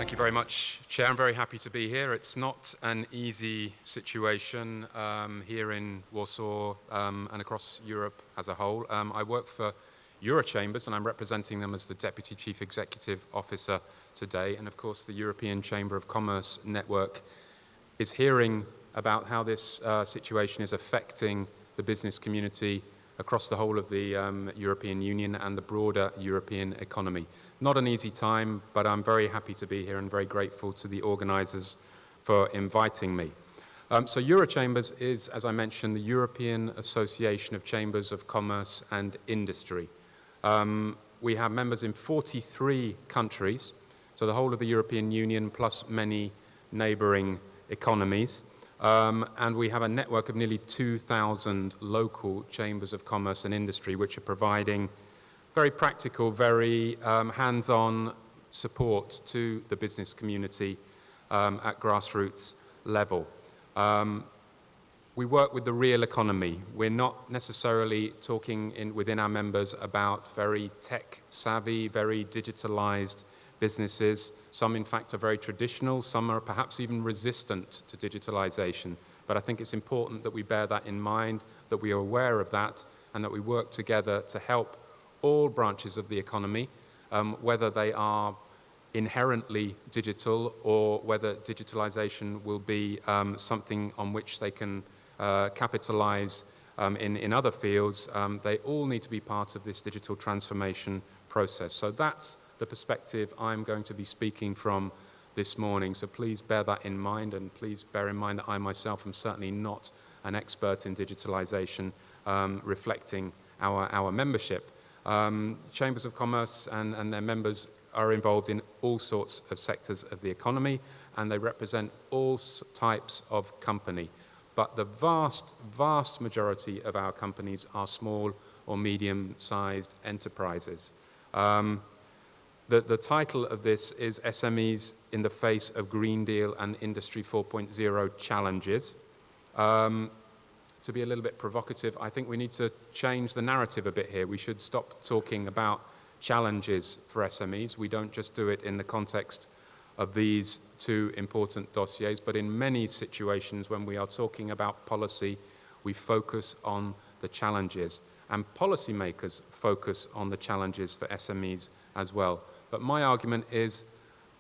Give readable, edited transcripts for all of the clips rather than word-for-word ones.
Thank you very much, Chair. I'm very happy to be here. It's not an easy situation here in Warsaw and across Europe as a whole. I work for Eurochambers, and I'm representing them as the Deputy Chief Executive Officer today. And of course, the European Chamber of Commerce Network is hearing about how this situation is affecting the business community across the whole of the European Union and the broader European economy. Not an easy time, but I'm very happy to be here and very grateful to the organisers for inviting me. So Eurochambers is, as I mentioned, the European Association of Chambers of Commerce and Industry. We have members in 43 countries, so the whole of the European Union plus many neighbouring economies. And we have a network of nearly 2,000 local chambers of commerce and industry, which are providing very practical, very hands-on support to the business community at grassroots level. We work with the real economy. We're not necessarily talking within our members about very tech-savvy, very digitalized businesses. Some, in fact, are very traditional. Some are perhaps even resistant to digitalization. But I think it's important that we bear that in mind, that we are aware of that, and that we work together to help all branches of the economy, whether they are inherently digital or whether digitalization will be something on which they can capitalize in other fields. They all need to be part of this digital transformation process. So that's the perspective I'm going to be speaking from this morning. So please bear that in mind, and please bear in mind that I myself am certainly not an expert in digitalization, reflecting our membership. Chambers of Commerce and their members are involved in all sorts of sectors of the economy, and they represent all types of company. But the vast, vast majority of our companies are small or medium-sized enterprises. The title of this is SMEs in the Face of Green Deal and Industry 4.0 Challenges. To be a little bit provocative, I think we need to change the narrative a bit here. We should stop talking about challenges for SMEs. We don't just do it in the context of these two important dossiers, but in many situations when we are talking about policy, we focus on the challenges. And policymakers focus on the challenges for SMEs as well. But my argument is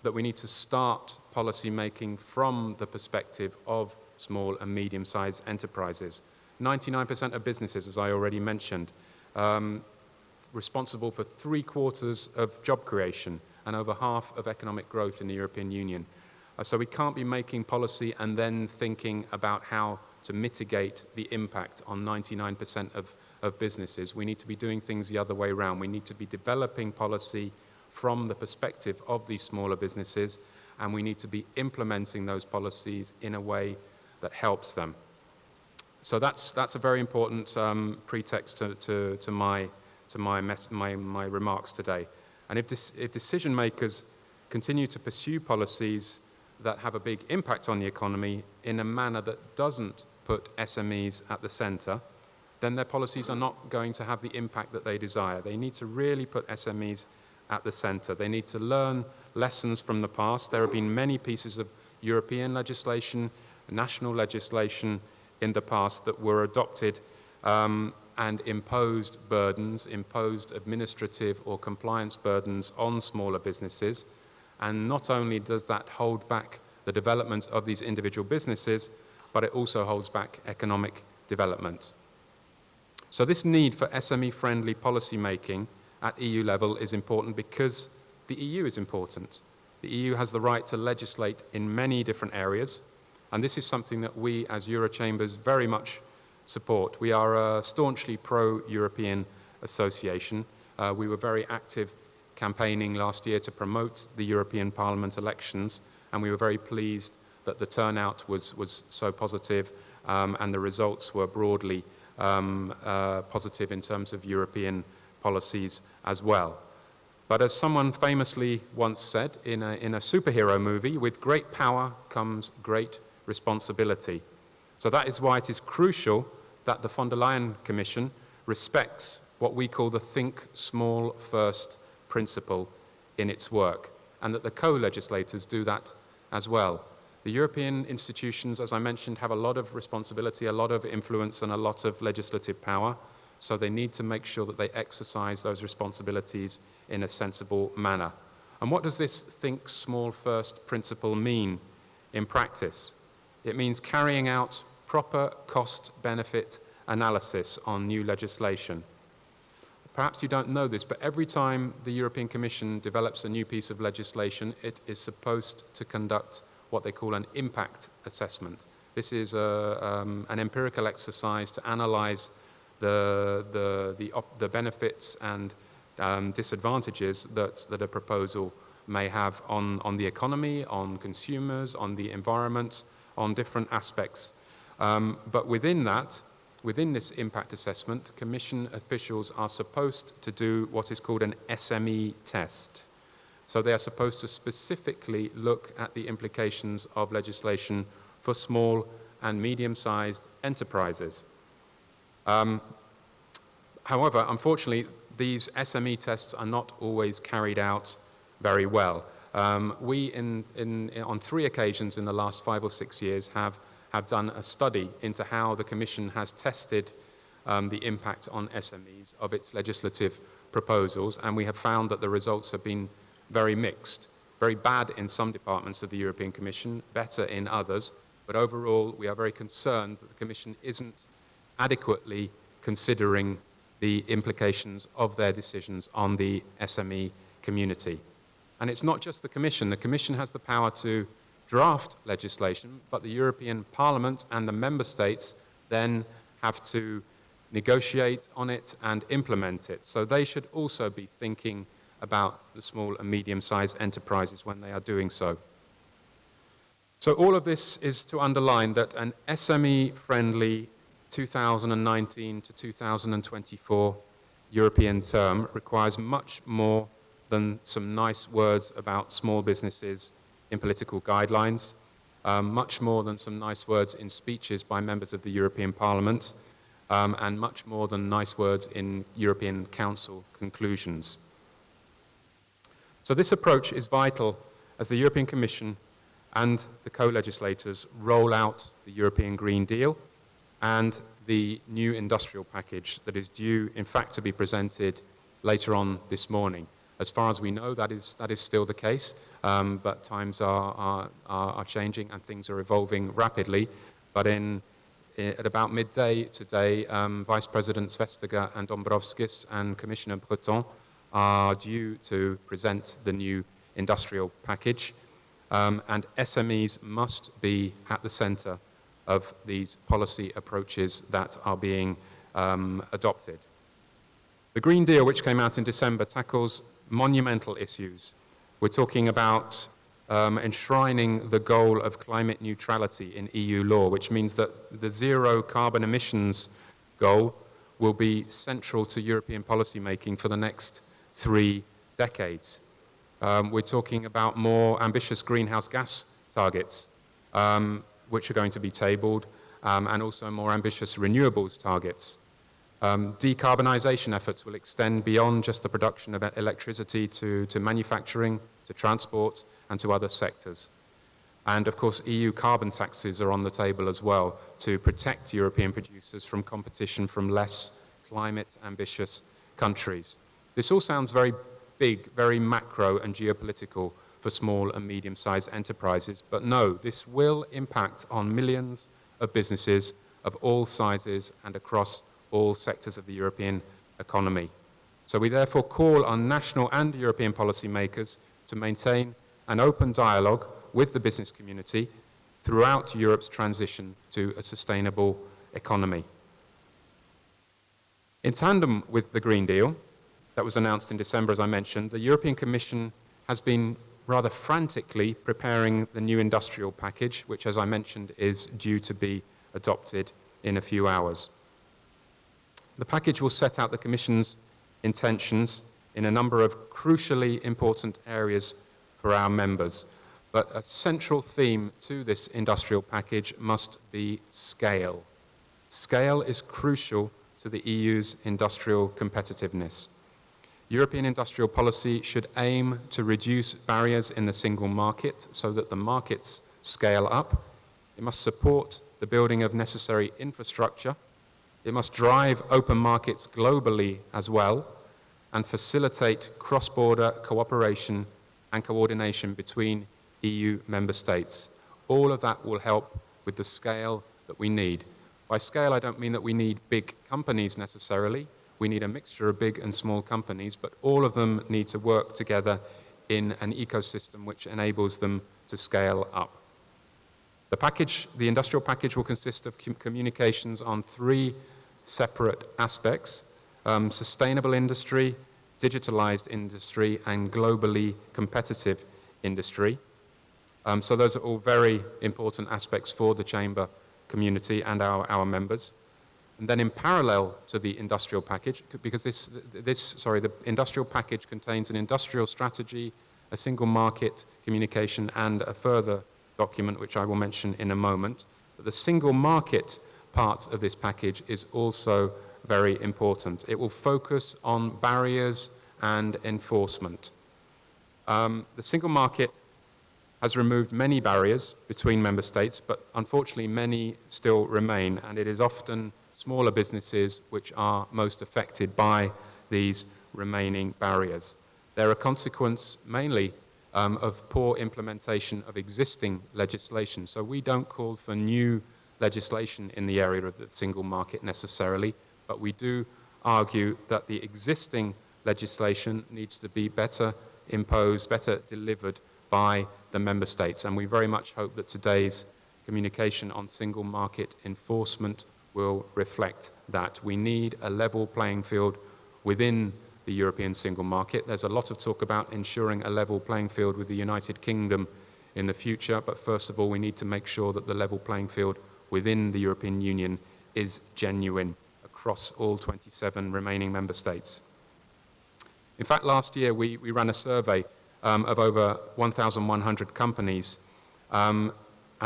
that we need to start policy making from the perspective of small and medium-sized enterprises. 99% of businesses, as I already mentioned, responsible for 3/4 of job creation and over half of economic growth in the European Union. So we can't be making policy and then thinking about how to mitigate the impact on 99% of businesses. We need to be doing things the other way around. We need to be developing policy from the perspective of these smaller businesses, and we need to be implementing those policies in a way that helps them. So that's a very important pretext to my remarks today. And if decision makers continue to pursue policies that have a big impact on the economy in a manner that doesn't put SMEs at the center, then their policies are not going to have the impact that they desire. They need to really put SMEs at the center. They need to learn lessons from the past. There have been many pieces of European legislation, national legislation in the past that were adopted and imposed burdens, imposed administrative or compliance burdens on smaller businesses. And not only does that hold back the development of these individual businesses, but it also holds back economic development. So this need for SME-friendly policy making at EU level is important because the EU is important. The EU has the right to legislate in many different areas, and this is something that we as Eurochambers very much support. We are a staunchly pro-European association. We were very active campaigning last year to promote the European Parliament elections, and we were very pleased that the turnout was so positive and the results were broadly positive in terms of European policies as well. But as someone famously once said in a superhero movie, with great power comes great responsibility. So that is why it is crucial that the von der Leyen Commission respects what we call the think small first principle in its work. and that the co-legislators do that as well. The European institutions, as I mentioned, have a lot of responsibility, a lot of influence, and a lot of legislative power, so they need to make sure that they exercise those responsibilities in a sensible manner. And what does this think small first principle mean in practice? It means carrying out proper cost-benefit analysis on new legislation. Perhaps you don't know this, but every time the European Commission develops a new piece of legislation, it is supposed to conduct what they call an impact assessment. This is an empirical exercise to analyze the benefits and disadvantages that a proposal may have on the economy, on consumers, on the environment, on different aspects. But within this impact assessment, Commission officials are supposed to do what is called an SME test. So they are supposed to specifically look at the implications of legislation for small and medium-sized enterprises. However, unfortunately, these SME tests are not always carried out very well. We, on 3 occasions in the last 5 or 6 years, have done a study into how the Commission has tested the impact on SMEs of its legislative proposals, and we have found that the results have been very mixed, very bad in some departments of the European Commission, better in others, but overall we are very concerned that the Commission isn't adequately considering the implications of their decisions on the SME community. And it's not just the Commission. The Commission has the power to draft legislation, but the European Parliament and the Member States then have to negotiate on it and implement it. So they should also be thinking about the small and medium-sized enterprises when they are doing so. So all of this is to underline that an SME-friendly 2019 to 2024 European term requires much more than some nice words about small businesses in political guidelines, much more than some nice words in speeches by members of the European Parliament, and much more than nice words in European Council conclusions. So this approach is vital as the European Commission and the co-legislators roll out the European Green Deal and the new industrial package that is due, in fact, to be presented later on this morning. As far as we know, that is still the case, but times are changing and things are evolving rapidly. But at about midday today, Vice Presidents Vestager and Dombrovskis and Commissioner Breton are due to present the new industrial package, and SMEs must be at the center of these policy approaches that are being adopted. The Green Deal, which came out in December, tackles monumental issues. We're talking about enshrining the goal of climate neutrality in EU law, which means that the zero carbon emissions goal will be central to European policy making for the next 3 decades. We're talking about more ambitious greenhouse gas targets, which are going to be tabled, and also more ambitious renewables targets. Decarbonisation efforts will extend beyond just the production of electricity to manufacturing, to transport, and to other sectors. And of course, EU carbon taxes are on the table as well to protect European producers from competition from less climate ambitious countries. This all sounds very big, very macro and geopolitical for small and medium-sized enterprises, but no, this will impact on millions of businesses of all sizes and across all sectors of the European economy. So we therefore call on national and European policymakers to maintain an open dialogue with the business community throughout Europe's transition to a sustainable economy. In tandem with the Green Deal that was announced in December, as I mentioned, the European Commission has been rather frantically preparing the new industrial package, which, as I mentioned, is due to be adopted in a few hours. The package will set out the Commission's intentions in a number of crucially important areas for our members. But a central theme to this industrial package must be scale. Scale is crucial to the EU's industrial competitiveness. European industrial policy should aim to reduce barriers in the single market so that the markets scale up. It must support the building of necessary infrastructure. It must drive open markets globally as well and facilitate cross-border cooperation and coordination between EU member states. All of that will help with the scale that we need. By scale, I don't mean that we need big companies necessarily. We need a mixture of big and small companies, but all of them need to work together in an ecosystem which enables them to scale up. The industrial package will consist of communications on three separate aspects: sustainable industry, digitalized industry, and globally competitive industry. So those are all very important aspects for the Chamber community and our members. And then in parallel to the industrial package, because the industrial package contains an industrial strategy, a single market communication, and a further document, which I will mention in a moment. But the single market part of this package is also very important. It will focus on barriers and enforcement. The single market has removed many barriers between member states, but unfortunately many still remain, and it is often smaller businesses which are most affected by these remaining barriers. They're a consequence mainly of poor implementation of existing legislation. So we don't call for new legislation in the area of the single market necessarily, but we do argue that the existing legislation needs to be better imposed, better delivered by the member states. And we very much hope that today's communication on single market enforcement will reflect that. We need a level playing field within the European single market. There's a lot of talk about ensuring a level playing field with the United Kingdom in the future, but first of all, we need to make sure that the level playing field within the European Union is genuine across all 27 remaining member states. In fact, last year we ran a survey of over 1,100 companies, and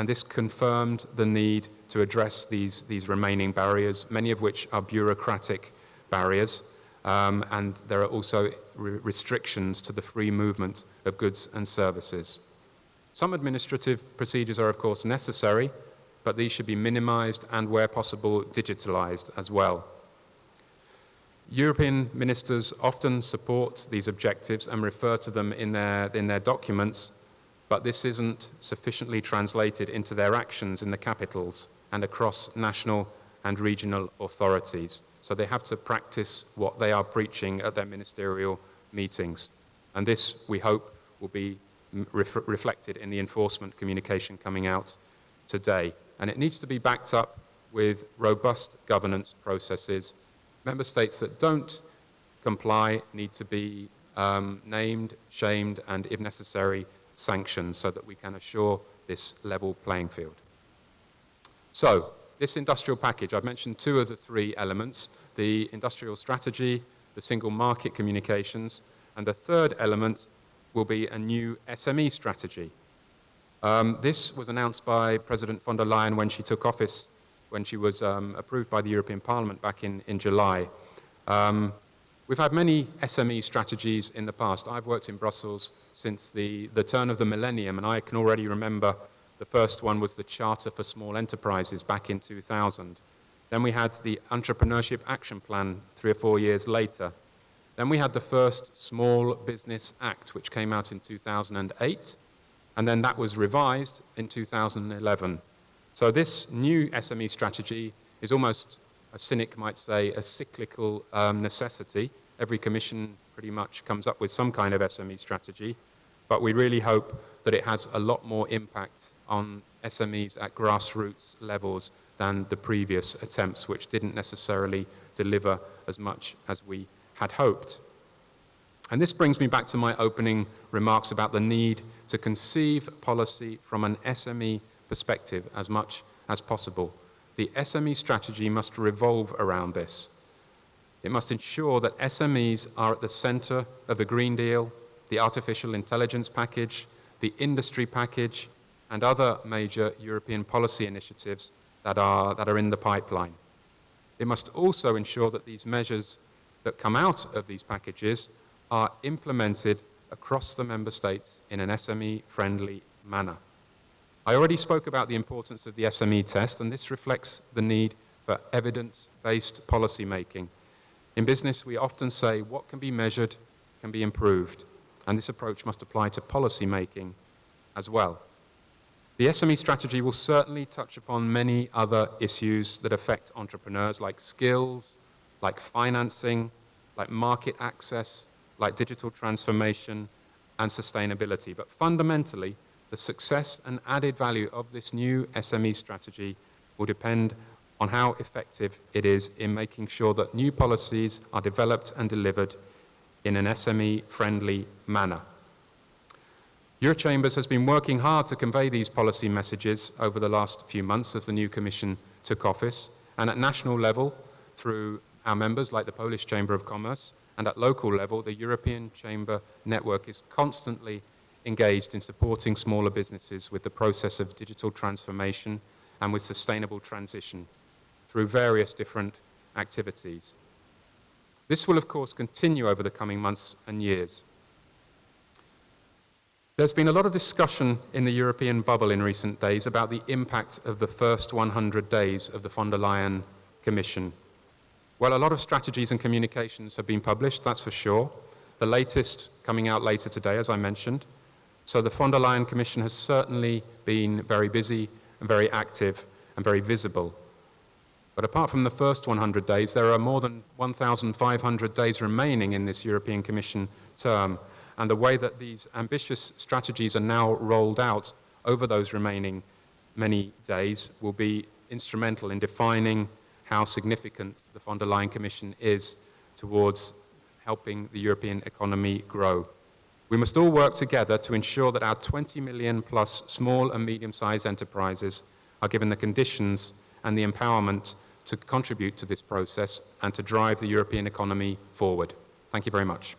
this confirmed the need to address these remaining barriers, many of which are bureaucratic barriers, and there are also restrictions to the free movement of goods and services. Some administrative procedures are, of course, necessary, but these should be minimized and, where possible, digitalized as well. European ministers often support these objectives and refer to them in their documents, but this isn't sufficiently translated into their actions in the capitals and across national and regional authorities. So they have to practice what they are preaching at their ministerial meetings. And this, we hope, will be reflected in the enforcement communication coming out today. And it needs to be backed up with robust governance processes. Member states that don't comply need to be named, shamed, and if necessary, sanctioned so that we can assure this level playing field. So, this industrial package, I've mentioned two of the three elements, the industrial strategy, the single market communications, and the third element will be a new SME strategy. This was announced by President von der Leyen when she took office, when she was approved by the European Parliament back in July. We've had many SME strategies in the past. I've worked in Brussels since the turn of the millennium, and I can already remember the first one was the Charter for Small Enterprises back in 2000. Then we had the Entrepreneurship Action Plan 3 or 4 years later. Then we had the first Small Business Act, which came out in 2008, and then that was revised in 2011. So this new SME strategy is almost, a cynic might say, a cyclical necessity. Every commission pretty much comes up with some kind of SME strategy, but we really hope that it has a lot more impact on SMEs at grassroots levels than the previous attempts, which didn't necessarily deliver as much as we had hoped. And this brings me back to my opening remarks about the need to conceive policy from an SME perspective as much as possible. The SME strategy must revolve around this. It must ensure that SMEs are at the center of the Green Deal, the artificial intelligence package, the industry package, and other major European policy initiatives that are in the pipeline. It must also ensure that these measures that come out of these packages are implemented across the member states in an SME-friendly manner. I already spoke about the importance of the SME test, and this reflects the need for evidence-based policy making. In business, we often say what can be measured can be improved, and this approach must apply to policy making as well. The SME strategy will certainly touch upon many other issues that affect entrepreneurs, like skills, like financing, like market access, like digital transformation and sustainability. But fundamentally, the success and added value of this new SME strategy will depend on how effective it is in making sure that new policies are developed and delivered in an SME-friendly manner. Eurochambers has been working hard to convey these policy messages over the last few months as the new Commission took office, and at national level, through our members like the Polish Chamber of Commerce, and at local level, the European Chamber Network is constantly engaged in supporting smaller businesses with the process of digital transformation and with sustainable transition through various different activities. This will, of course, continue over the coming months and years. There's been a lot of discussion in the European bubble in recent days about the impact of the first 100 days of the von der Leyen Commission. Well, a lot of strategies and communications have been published, that's for sure. The latest coming out later today, as I mentioned. So the von der Leyen Commission has certainly been very busy and very active and very visible. But apart from the first 100 days, there are more than 1,500 days remaining in this European Commission term. And the way that these ambitious strategies are now rolled out over those remaining many days will be instrumental in defining how significant the von der Leyen Commission is towards helping the European economy grow. We must all work together to ensure that our 20 million plus small and medium-sized enterprises are given the conditions and the empowerment to contribute to this process and to drive the European economy forward. Thank you very much.